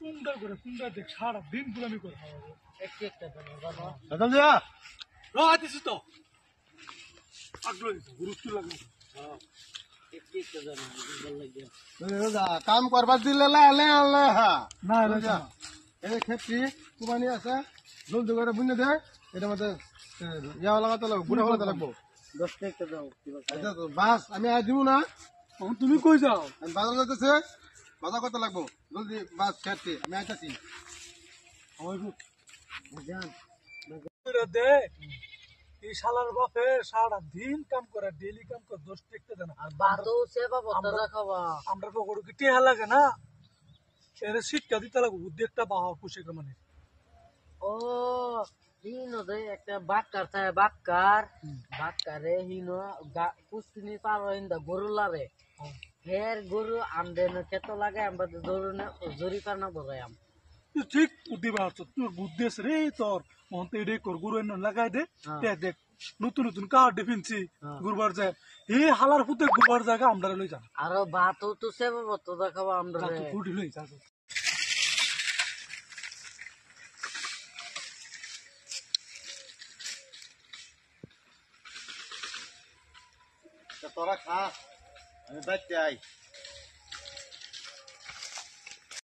কুন্ডা দেখ সারা দিন গুলামি করে একটু একটা দেন বাবা। দাদা যা আইতেছি তো আগ্রহ গুরুত্ব লাগে একটু একটা দেন ভাল লাগে। দাদা কাম করবার দিলে লালে আল্লাহ না যা এই খেপি কুমানি আছে জলদি করে বুনে দে এটা মধ্যে ইয়া লাগাতে লাগবে গুড়া লাগাতে লাগবো 10 টাকা দাও কি বল। আচ্ছা তো বাস আমি আজ দিব না তুমি কই যাও আমি বাজার যেতেছে বাজার করতে লাগবো জলদি বাস খেপি আমি আইতাছি জান দে এই শালার বাপে সারা দিন কাম করে ডেইলি কাম করে 10 টাকা দেন আর বাতো সে বাবা তারা খাওয়া। আমরা পকড় কি টেহা লাগে না এর শিক্ষা দিতে লাগবে বুদ্ধি একটা বাহা পুষে মানে ও হিনো দে একটা বাক্কার থাকে বাক্কার বাক্কারে হিনো কুস্তিনি পার হিন্দা গরু লারে হের গরু আমদেন খেত লাগে আমরা গরু জরি পানা বজাই আম। তুই ঠিক বুদ্ধি বাড়ছ তোর বুদ্ধি আছে রে তোর মন্তে এডে কর গুরু এনে লাগাই দে দেখ নতুন নতুন কার ডিফেন্সি গুরবার যায় এই হালার ফুতে গুরবার জায়গা আমরা লই যা আর বাতো তো সে বাবা তো দেখাবো আমরা ফুটি লই যা তোরা খা আমি বাইতে আই